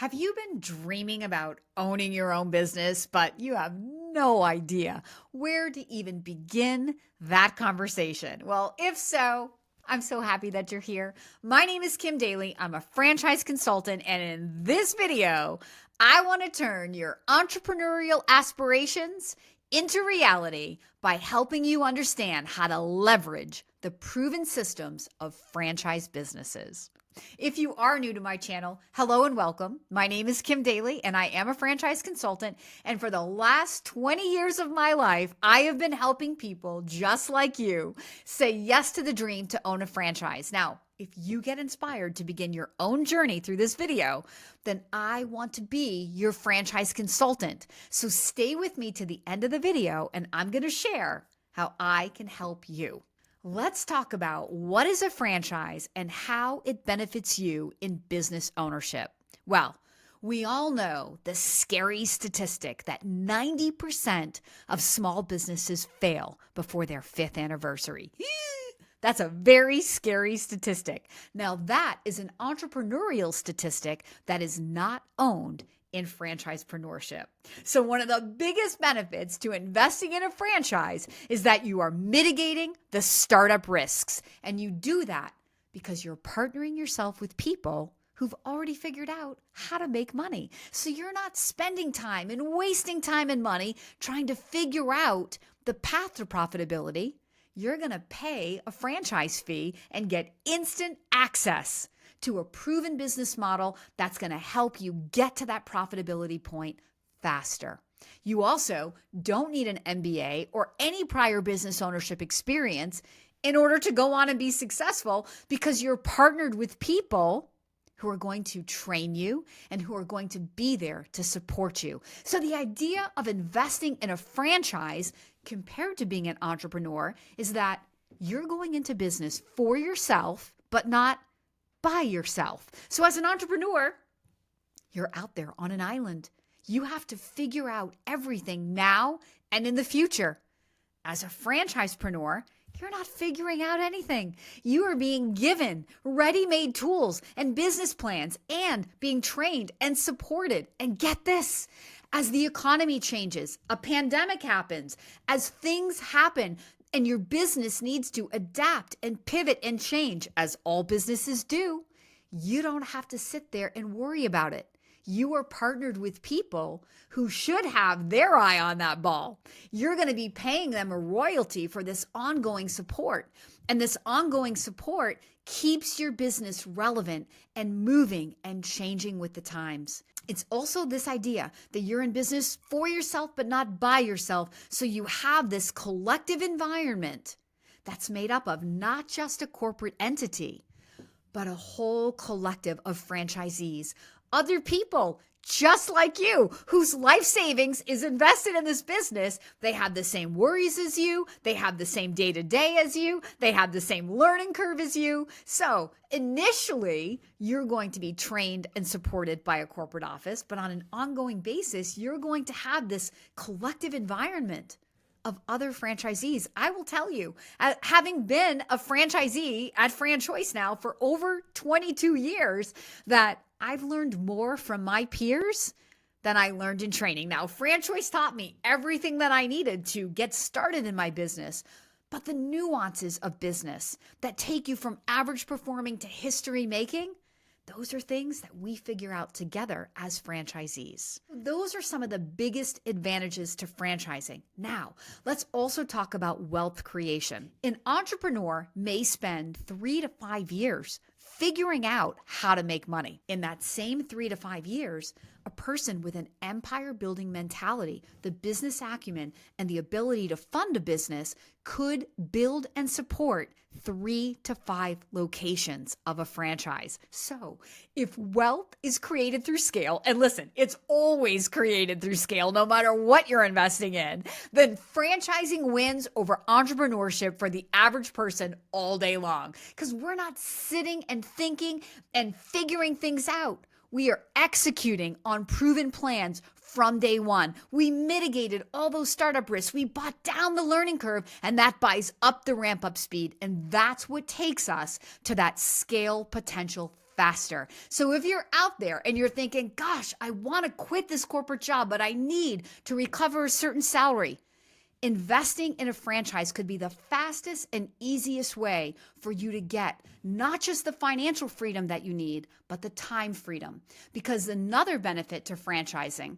Have you been dreaming about owning your own business, but you have no idea where to even begin that conversation? Well, if so, I'm so happy that you're here. My name is Kim Daly. I'm a franchise consultant, and in this video, I want to turn your entrepreneurial aspirations into reality by helping you understand how to leverage the proven systems of franchise businesses. If you are new to my channel, hello and welcome. My name is Kim Daly, and I am a franchise consultant. And for the last 20 years of my life, I have been helping people just like you say yes to the dream to own a franchise. Now, if you get inspired to begin your own journey through this video, then I want to be your franchise consultant. So stay with me to the end of the video, and I'm going to share how I can help you. Let's talk about what is a franchise and how it benefits you in business ownership. Well, we all know the scary statistic that 90% of small businesses fail before their 5th anniversary. That's a very scary statistic. Now, that is an entrepreneurial statistic that is not owned in franchisepreneurship. So one of the biggest benefits to investing in a franchise is that you are mitigating the startup risks. And you do that because you're partnering yourself with people who've already figured out how to make money. So you're not spending time and wasting time and money trying to figure out the path to profitability. You're going to pay a franchise fee and get instant access to a proven business model that's going to help you get to that profitability point faster. You also don't need an MBA or any prior business ownership experience in order to go on and be successful, because you're partnered with people who are going to train you and who are going to be there to support you. So the idea of investing in a franchise compared to being an entrepreneur is that you're going into business for yourself, but not by yourself. So as an entrepreneur, you're out there on an island. You have to figure out everything now and in the future. As a franchisepreneur, you're not figuring out anything. You are being given ready-made tools and business plans and being trained and supported. And get this, as the economy changes, a pandemic happens, as things happen, and your business needs to adapt and pivot and change, as all businesses do, you don't have to sit there and worry about it. You are partnered with people who should have their eye on that ball. You're going to be paying them a royalty for this ongoing support. And this ongoing support keeps your business relevant and moving and changing with the times. It's also this idea that you're in business for yourself, but not by yourself. So you have this collective environment that's made up of not just a corporate entity, but a whole collective of franchisees, other people just like you, whose life savings is invested in this business. They have the same worries as you. They have the same day-to-day as you. They have the same learning curve as you. So initially, you're going to be trained and supported by a corporate office, but on an ongoing basis, you're going to have this collective environment of other franchisees. I will tell you, having been a franchisee at FranChoice now for over 22 years, that I've learned more from my peers than I learned in training. Now, FranChoice taught me everything that I needed to get started in my business, but the nuances of business that take you from average performing to history making, those are things that we figure out together as franchisees. Those are some of the biggest advantages to franchising. Now, let's also talk about wealth creation. An entrepreneur may spend 3 to 5 years figuring out how to make money. In that same 3 to 5 years, a person with an empire building mentality, the business acumen, and the ability to fund a business could build and support 3 to 5 locations of a franchise. So if wealth is created through scale, and listen, it's always created through scale, no matter what you're investing in, then franchising wins over entrepreneurship for the average person all day long, because we're not sitting and thinking and figuring things out. We are executing on proven plans from day one. We mitigated all those startup risks. We bought down the learning curve, and that buys up the ramp up speed. And that's what takes us to that scale potential faster. So if you're out there and you're thinking, gosh, I want to quit this corporate job, but I need to recover a certain salary, investing in a franchise could be the fastest and easiest way for you to get not just the financial freedom that you need, but the time freedom. Because another benefit to franchising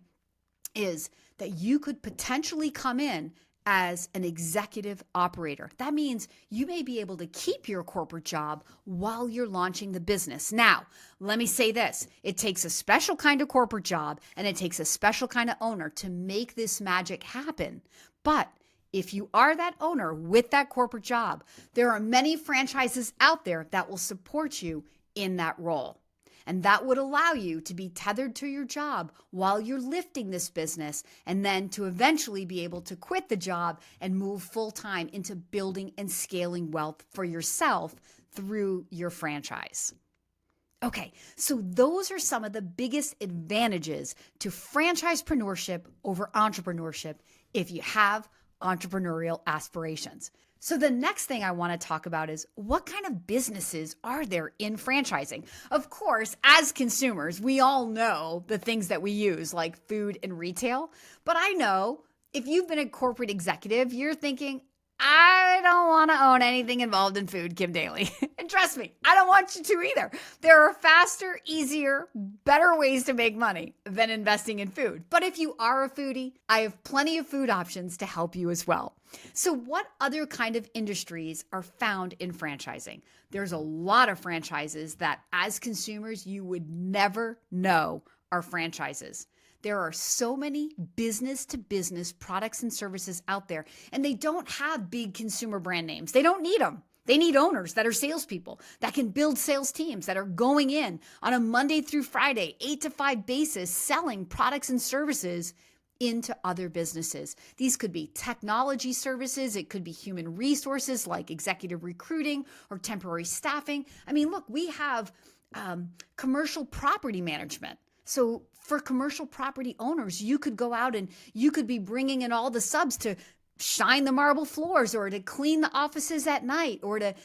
is that you could potentially come in as an executive operator. That means you may be able to keep your corporate job while you're launching the business. Now, let me say this. It takes a special kind of corporate job and it takes a special kind of owner to make this magic happen. But if you are that owner with that corporate job, there are many franchises out there that will support you in that role. And that would allow you to be tethered to your job while you're lifting this business, and then to eventually be able to quit the job and move full-time into building and scaling wealth for yourself through your franchise. Okay, so those are some of the biggest advantages to franchisepreneurship over entrepreneurship if you have entrepreneurial aspirations. So the next thing I want to talk about is what kind of businesses are there in franchising? Of course, as consumers, we all know the things that we use like food and retail. But I know if you've been a corporate executive, you're thinking, I don't want to own anything involved in food, Kim Daly. And trust me, I don't want you to either. There are faster, easier, better ways to make money than investing in food. But if you are a foodie, I have plenty of food options to help you as well. So what other kind of industries are found in franchising? There's a lot of franchises that as consumers, you would never know are franchises. There are so many business-to-business products and services out there, and they don't have big consumer brand names. They don't need them. They need owners that are salespeople that can build sales teams that are going in on a Monday through Friday, 8 to 5 basis, selling products and services into other businesses. These could be technology services. It could be human resources like executive recruiting or temporary staffing. I mean, look, we have commercial property management. So for commercial property owners, you could go out and you could be bringing in all the subs to shine the marble floors or to clean the offices at night or to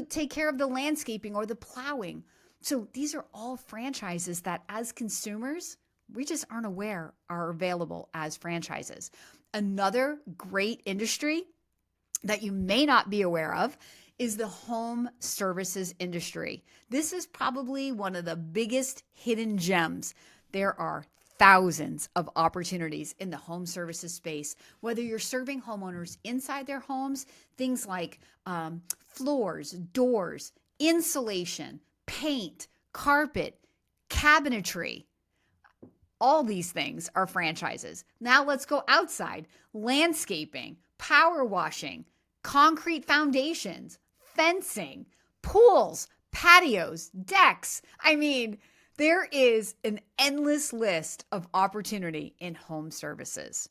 take care of the landscaping or the plowing. So these are all franchises that as consumers, we just aren't aware are available as franchises. Another great industry that you may not be aware of is the home services industry. This is probably one of the biggest hidden gems. There are thousands of opportunities in the home services space, whether you're serving homeowners inside their homes, things like floors, doors, insulation, paint, carpet, cabinetry. All these things are franchises. Now let's go outside. Landscaping, power washing, concrete foundations, fencing, pools, patios, decks. I mean, there is an endless list of opportunity in home services.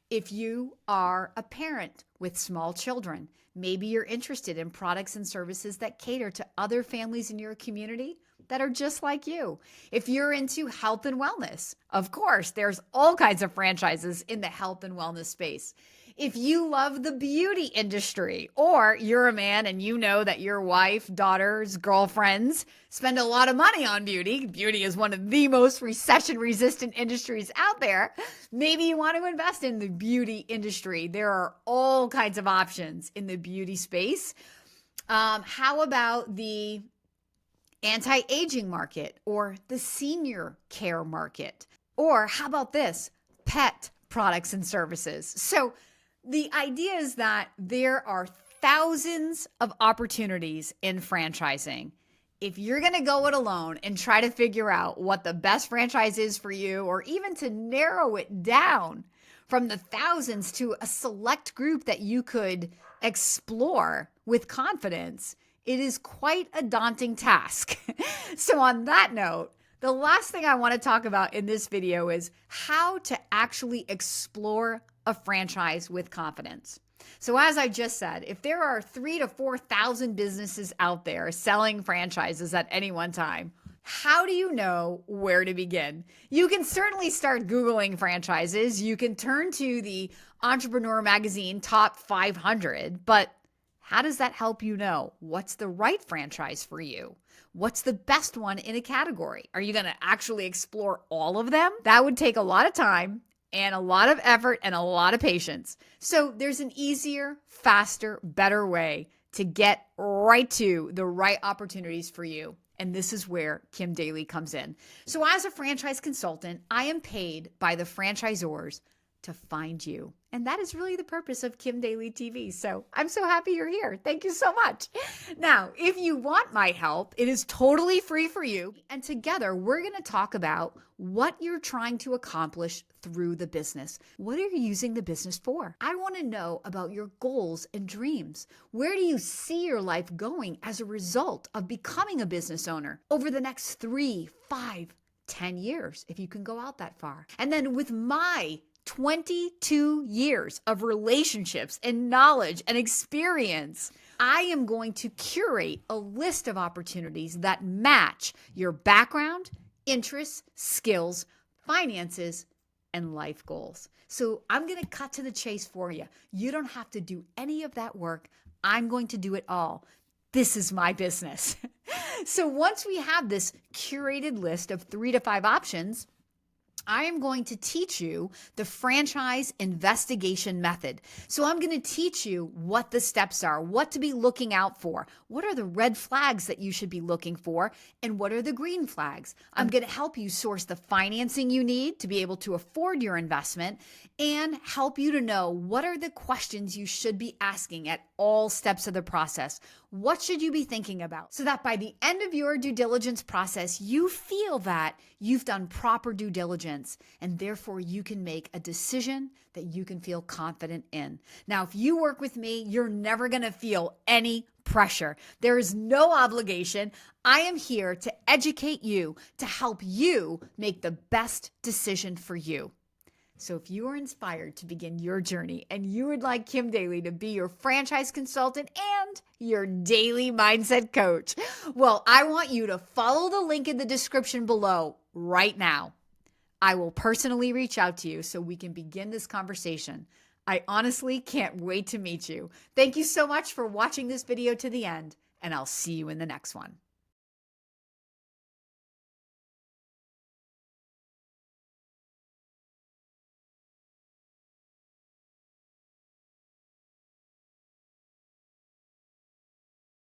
If you are a parent with small children, maybe you're interested in products and services that cater to other families in your community that are just like you. If you're into health and wellness, of course, there's all kinds of franchises in the health and wellness space. If you love the beauty industry, or you're a man and you know that your wife, daughters, girlfriends spend a lot of money on beauty. Beauty is one of the most recession-resistant industries out there. Maybe you want to invest in the beauty industry. There are all kinds of options in the beauty space. How about the anti-aging market or the senior care market? Or how about this? Pet products and services. So the idea is that there are thousands of opportunities in franchising. If you're going to go it alone and try to figure out what the best franchise is for you, or even to narrow it down from the thousands to a select group that you could explore with confidence, it is quite a daunting task. So on that note, the last thing I want to talk about in this video is how to actually explore a franchise with confidence. So as I just said, if there are 3,000 to 4,000 businesses out there selling franchises at any one time, how do you know where to begin? You can certainly start Googling franchises. You can turn to the Entrepreneur Magazine Top 500, but how does that help you know what's the right franchise for you? What's the best one in a category? Are you going to actually explore all of them? That would take a lot of time and a lot of effort and a lot of patience. So there's an easier, faster, better way to get right to the right opportunities for you. And this is where Kim Daly comes in. So as a franchise consultant, I am paid by the franchisors to find you. And that is really the purpose of Kim Daly TV. So I'm so happy you're here. Thank you so much. Now, if you want my help, it is totally free for you. And together, we're going to talk about what you're trying to accomplish through the business. What are you using the business for? I want to know about your goals and dreams. Where do you see your life going as a result of becoming a business owner over the next 3, 5, 10 years, if you can go out that far? And then with my 22 years of relationships and knowledge and experience, I am going to curate a list of opportunities that match your background, interests, skills, finances, and life goals. So I'm going to cut to the chase for you. You don't have to do any of that work. I'm going to do it all. This is my business. So once we have this curated list of 3 to 5 options, I am going to teach you the franchise investigation method. So I'm going to teach you what the steps are, what to be looking out for, what are the red flags that you should be looking for, and what are the green flags. I'm going to help you source the financing you need to be able to afford your investment and help you to know what are the questions you should be asking at all steps of the process. What should you be thinking about so that by the end of your due diligence process, you feel that you've done proper due diligence and therefore you can make a decision that you can feel confident in. Now, if you work with me, you're never going to feel any pressure. There is no obligation. I am here to educate you, to help you make the best decision for you. So if you are inspired to begin your journey and you would like Kim Daly to be your franchise consultant and your daily mindset coach, well, I want you to follow the link in the description below right now. I will personally reach out to you so we can begin this conversation. I honestly can't wait to meet you. Thank you so much for watching this video to the end, and I'll see you in the next one.